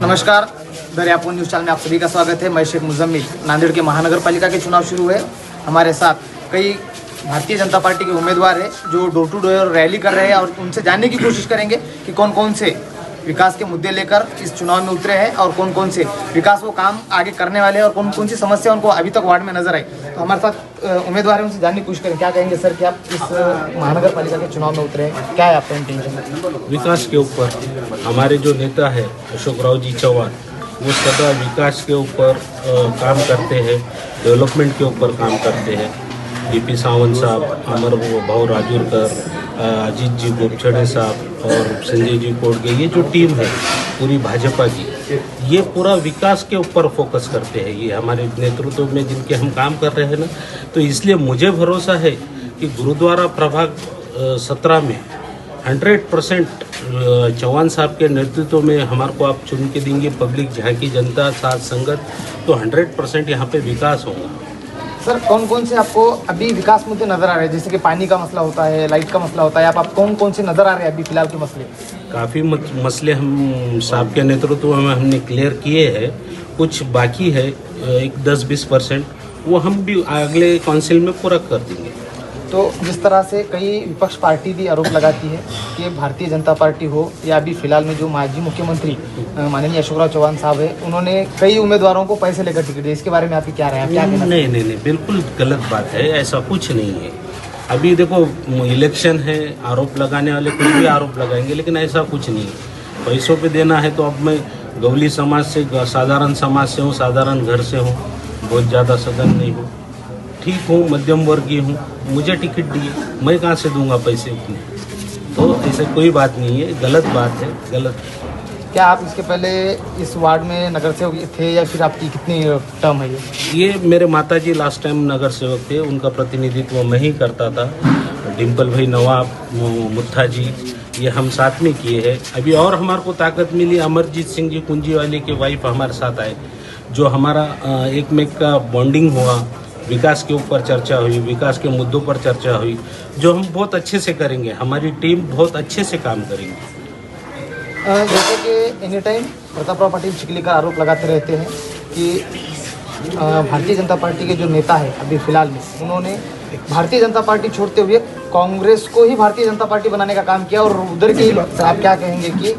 नमस्कार, Dariyapur news channel में आप सभी का स्वागत है। मैं शेख मुजम्मिल। नांदेड़ के महानगर पालिका के चुनाव शुरू हुए। हमारे साथ कई भारतीय जनता पार्टी के उम्मीदवार हैं जो डोर टू डोर रैली कर रहे हैं और उनसे जानने की कोशिश करेंगे कि कौन कौन से विकास के मुद्दे लेकर इस चुनाव में उतरे हैं और कौन कौन से विकास वो काम आगे करने वाले हैं और कौन कौन सी समस्या उनको अभी तक वार्ड में नजर आई। तो हमारे साथ उम्मीदवार हैं, उनसे जानने की कोशिश करें। क्या कहेंगे सर कि आप इस महानगर पालिका के चुनाव में उतरे हैं, क्या है आपका इंटेंशन? विकास के ऊपर हमारे जो नेता है अशोक राव जी चौहान, वो सदा विकास के ऊपर काम करते हैं, डेवलपमेंट के ऊपर काम करते हैं। डीपी सावंत साहब, अमर भाऊ राजूरकर, अजीत जी गोपछड़े साहब और संजय जी कोडगे, ये जो टीम है पूरी भाजपा की, ये पूरा विकास के ऊपर फोकस करते हैं। ये हमारे नेतृत्व में जिनके हम काम कर रहे हैं ना, तो इसलिए मुझे भरोसा है कि गुरुद्वारा प्रभाग 17 में 100% चौहान साहब के नेतृत्व में हमारे को आप चुन के देंगे, पब्लिक झांकी जनता साथ संगत, तो 100% यहाँ पे विकास होगा। सर, कौन कौन से आपको अभी विकास मुद्दे नजर आ रहे हैं? जैसे कि पानी का मसला होता है, लाइट का मसला होता है, आप कौन कौन से नजर आ रहे हैं अभी फिलहाल के मसले? काफ़ी मसले हम साहब के नेतृत्व में हमने क्लियर किए हैं। कुछ बाकी है, एक 10-20%, वो हम भी अगले काउंसिल में पूरा कर देंगे। तो जिस तरह से कई विपक्ष पार्टी भी आरोप लगाती है कि भारतीय जनता पार्टी हो या अभी फिलहाल में जो माजी मुख्यमंत्री माननीय अशोक राव चौहान साहब है, उन्होंने कई उम्मीदवारों को पैसे लेकर टिकट दिए, इसके बारे में आपकी क्या राय है? क्या कहना? नहीं, बिल्कुल गलत बात है, ऐसा कुछ नहीं है। अभी देखो इलेक्शन है, आरोप लगाने वाले कुछ भी आरोप लगाएंगे, लेकिन ऐसा कुछ नहीं है। पैसों पे देना है तो अब मैं गवली समाज से, साधारण समाज से हूँ, साधारण घर से हूँ, बहुत ज़्यादा सदन नहीं हूँ, ठीक हूँ, मध्यम वर्गीय हूँ, मुझे टिकट दिए, मैं कहाँ से दूंगा पैसे उतने? तो ऐसे कोई बात नहीं है, गलत बात है, गलत। क्या आप इसके पहले इस वार्ड में नगर सेवक थे या फिर आपकी कितनी टर्म है ये मेरे माताजी लास्ट टाइम नगर सेवक थे, उनका प्रतिनिधित्व मैं ही करता था। डिम्पल भाई नवाब, मुत्था जी, ये हम साथ में किए हैं। अभी और हमारे को ताकत मिली, अमरजीत सिंह जी कुंजी वाले के वाइफ हमारे साथ आए, जो हमारा एक में का बॉन्डिंग हुआ, विकास के ऊपर चर्चा हुई, विकास के मुद्दों पर चर्चा हुई, जो हम बहुत अच्छे से करेंगे। हमारी टीम बहुत अच्छे से काम करेंगे। जैसे कि एनी टाइम प्रतापराव पाटिल चिखलीकर आरोप लगाते रहते हैं कि भारतीय जनता पार्टी के जो नेता है अभी फिलहाल में, उन्होंने भारतीय जनता पार्टी छोड़ते हुए कांग्रेस को ही भारतीय जनता पार्टी बनाने का काम किया और उधर के आप क्या कहेंगे कि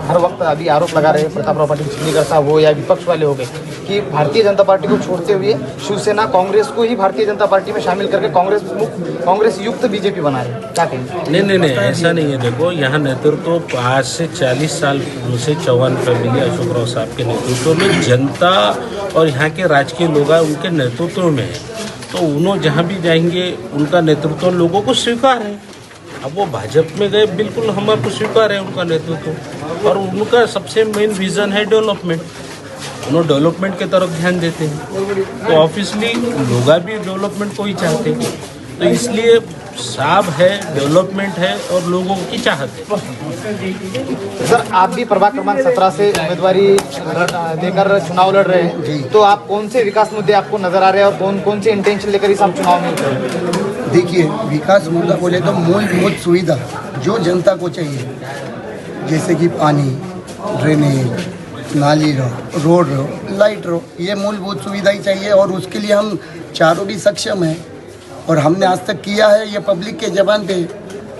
हर वक्त अभी आरोप लगा रहे हैं प्रतापराव पाटिल चिखलीकर साहब हो या विपक्ष वाले हो गए कि भारतीय जनता पार्टी को छोड़ते हुए शिवसेना कांग्रेस को ही भारतीय जनता पार्टी में शामिल करके कांग्रेस युक्त बीजेपी बना रहे हैं, क्या कहेंगे? नहीं, ऐसा नहीं है। देखो, यहाँ नेतृत्व आज से 40 साल से चौहान फैमिली अशोक राव साहब के नेतृत्व में जनता और यहाँ के राजकीय लोग उनके नेतृत्व में है, तो उन्होंने जहाँ भी जाएंगे उनका नेतृत्व लोगों को स्वीकार है। अब वो भाजपा में गए, बिल्कुल हमारे को स्वीकार है उनका नेतृत्व, और उनका सबसे मेन विजन है डेवलपमेंट। उन्होंने डेवलपमेंट के तरफ ध्यान देते हैं, तो ऑब्वियसली लोग भी डेवलपमेंट को ही चाहते हैं, तो इसलिए साहब है, डेवलपमेंट है और लोगों की चाहत है। सर, आप भी प्रभाग क्रमांक 17 से उम्मीदवारी देकर चुनाव लड़ रहे हैं, तो आप कौन से विकास मुद्दे आपको नजर आ रहे हैं और कौन कौन से इंटेंशन लेकर इस आप चुनाव में उतरे हैं? देखिए, विकास मुद्दा बोले तो मूलभूत सुविधा जो जनता को चाहिए, जैसे कि पानी, ड्रेनेज, नाली रहो, रोड रहो, लाइट रहो, ये मूलभूत सुविधा ही चाहिए। और उसके लिए हम चारों भी सक्षम हैं और हमने आज तक किया है। ये पब्लिक के जबान पे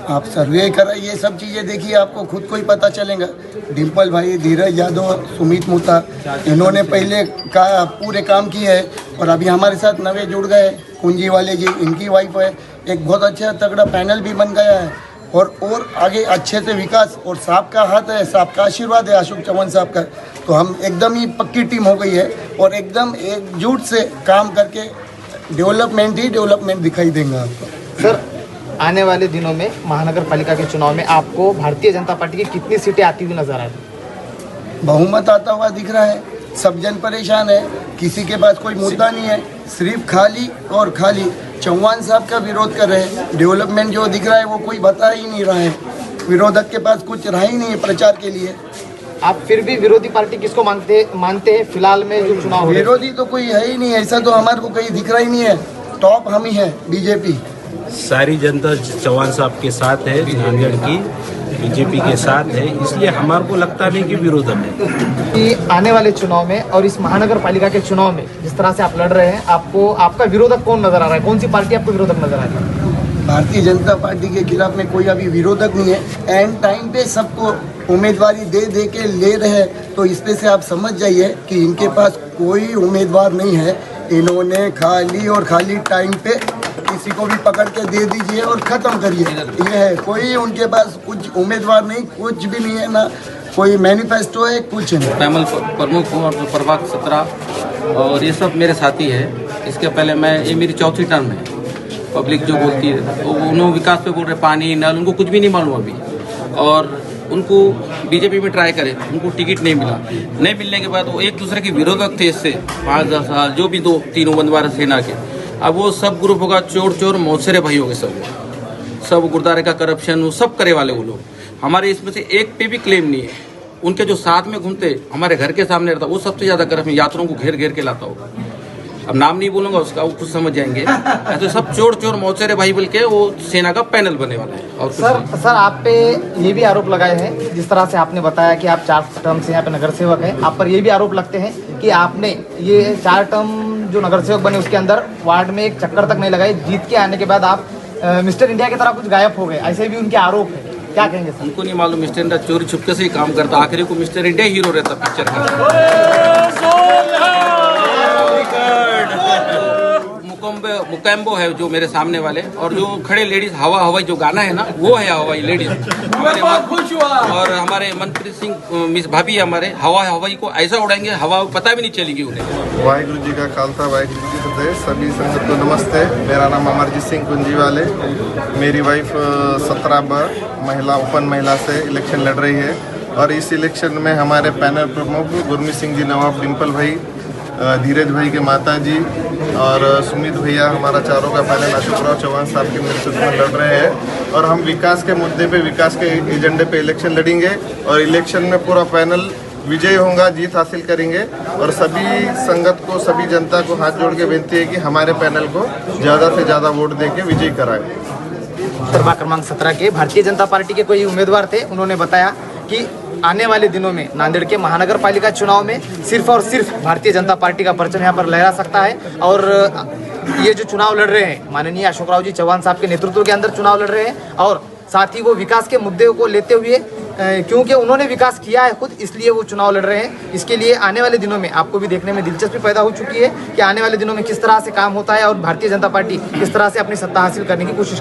आप सर्वे करें, ये सब चीज़ें देखिए, आपको खुद को ही पता चलेगा। डिम्पल भाई, धीरज यादव, सुमित मुता, इन्होंने पहले का पूरे काम किए हैं और अभी हमारे साथ नवे जुड़ गए। कुंजी वाले जी, इनकी वाइफ है, एक बहुत अच्छा तगड़ा पैनल भी बन गया है और आगे अच्छे से विकास, और साहब का हाथ है, साहब का आशीर्वाद है, अशोक चौहान साहब का, तो हम एकदम ही पक्की टीम हो गई है और एकदम एकजुट से काम करके डेवलपमेंट ही डेवलपमेंट दिखाई देंगे आपको। सर, आने वाले दिनों में महानगर पालिका के चुनाव में आपको भारतीय जनता पार्टी की कितनी सीटें आती हुई नजर आ रही? बहुमत आता हुआ दिख रहा है। सब जन परेशान है, किसी के पास कोई मुद्दा नहीं है, सिर्फ खाली और खाली चौहान साहब का विरोध कर रहे हैं। डेवलपमेंट जो दिख रहा है वो कोई बता ही नहीं रहा है, विरोधक के पास कुछ रहा ही नहीं है प्रचार के लिए। आप फिर भी विरोधी पार्टी किसको मानते हैं फिलहाल में जो चुनाव हो रहे हैं? विरोधी तो कोई है ही नहीं, ऐसा तो हमारे को कहीं दिख रहा ही नहीं है। टॉप हम ही हैं, बीजेपी। सारी जनता चौहान साहब के साथ है नांदेड़ की, बीजेपी के साथ है, इसलिए हमारे को लगता नहीं कि विरोधक है। कि आने वाले चुनाव में और इस महानगर पालिका के चुनाव में जिस तरह से आप लड़ रहे हैं, आपको आपका विरोधक कौन नजर आ रहा है? कौन सी पार्टी आपको विरोधक नजर आ रही है? भारतीय जनता पार्टी के खिलाफ में कोई अभी विरोधक नहीं है। एंड टाइम पे सबको उम्मीदवारी दे दे के ले रहे हैं, तो इस पे से आप समझ जाइए कि इनके पास कोई उम्मीदवार नहीं है। इन्होंने खाली और खाली टाइम पे किसी को भी पकड़ के दे दीजिए और ख़त्म करिए, ये है। कोई उनके पास कुछ उम्मीदवार नहीं, कुछ भी नहीं है, ना कोई मैनिफेस्टो है, कुछ नहीं। पैनल प्रमुख हूँ और प्रभाग 17 और ये सब मेरे साथी है। इसके पहले ये मेरी चौथी टर्म है। पब्लिक जो बोलती है तो उन्होंने विकास पे बोल रहे, पानी नल, उनको कुछ भी नहीं मालूम अभी। और उनको बीजेपी में ट्राई करे, उनको टिकट नहीं मिला। नहीं मिलने के बाद वो एक दूसरे के विरोधक थे। इससे 5-10 साल जो भी 2-3 उम्मीदवार सेना के, अब वो सब ग्रुप होगा, चोर मौसेरे भाई हो गए सब गुरुद्वारे का करप्शन वो सब करे वाले वो लोग। हमारे इसमें से एक पे भी क्लेम नहीं है। उनके जो साथ में घूमते हमारे घर के सामने रहता, वो सबसे ज्यादा करप्शन, यात्रियों को घेर घेर के लाता हो। अब नाम नहीं बोलूंगा उसका, वो खुद समझ जाएंगे। तो सब चोर मौसेरे भाई बोल के वो सेना का पैनल बने वाला है। और सर आप पे ये भी आरोप लगाए हैं, जिस तरह से आपने बताया कि आप 4 टर्म से यहाँ पे नगर सेवक हैं, आप पर ये भी आरोप लगते हैं कि आपने ये 4 टर्म जो नगर सेवक बने उसके अंदर वार्ड में एक चक्कर तक नहीं लगाई। जीत के आने के बाद आप मिस्टर इंडिया की तरह कुछ गायब हो गए, ऐसे भी उनके आरोप है। क्या कहेंगे सर? उनको नहीं मालूम मिस्टर इंडिया चोरी छुपके से ही काम करता, आखिरी को मिस्टर इंडिया हीरो रहता पिक्चर का। मुकैम्बो है जो मेरे सामने वाले, और जो खड़े लेडीज हवा हवाई जो गाना है ना, वो है हवाई लेडीज। और हमारे मनप्रीत सिंह मिस भाभी हमारे हवा हवाई को ऐसा उड़ाएंगे, हवा पता भी नहीं चलेगी उन्हें। वाहिगुरु जी का खालसा, वाहिगुरु जी की फतेह। सभी संगत को नमस्ते। मेरा नाम अमरजीत सिंह कुंजी वाले। मेरी वाइफ 17 महिला ओपन महिला से इलेक्शन लड़ रही है, और इस इलेक्शन में हमारे पैनल प्रमुख गुरमीत सिंह जी नवाब, डिम्पल भाई, धीरज भाई के माता जी और सुमित भैया, हमारा चारों का पैनल अशोकराव चौहान साहब के नेतृत्व में लड़ रहे हैं। और हम विकास के मुद्दे पे, विकास के एजेंडे पे इलेक्शन लड़ेंगे, और इलेक्शन में पूरा पैनल विजयी होगा, जीत हासिल करेंगे। और सभी संगत को, सभी जनता को हाथ जोड़ के विनती है कि हमारे पैनल को ज़्यादा से ज़्यादा वोट देके विजयी कराएं। प्रभाग क्रमांक 17 के भारतीय जनता पार्टी के कोई उम्मीदवार थे, उन्होंने बताया कि आने वाले दिनों में नांदेड़ के महानगर पालिका चुनाव में सिर्फ और सिर्फ भारतीय जनता पार्टी का परचम यहाँ पर लहरा सकता है। और ये जो चुनाव लड़ रहे हैं, माननीय अशोकराव जी चौहान साहब के नेतृत्व के अंदर चुनाव लड़ रहे हैं, और साथ ही वो विकास के मुद्दे को लेते हुए, क्योंकि उन्होंने विकास किया है खुद, इसलिए वो चुनाव लड़ रहे हैं। इसके लिए आने वाले दिनों में आपको भी देखने में दिलचस्पी पैदा हो चुकी है कि आने वाले दिनों में किस तरह से काम होता है और भारतीय जनता पार्टी किस तरह से अपनी सत्ता हासिल करने की कोशिश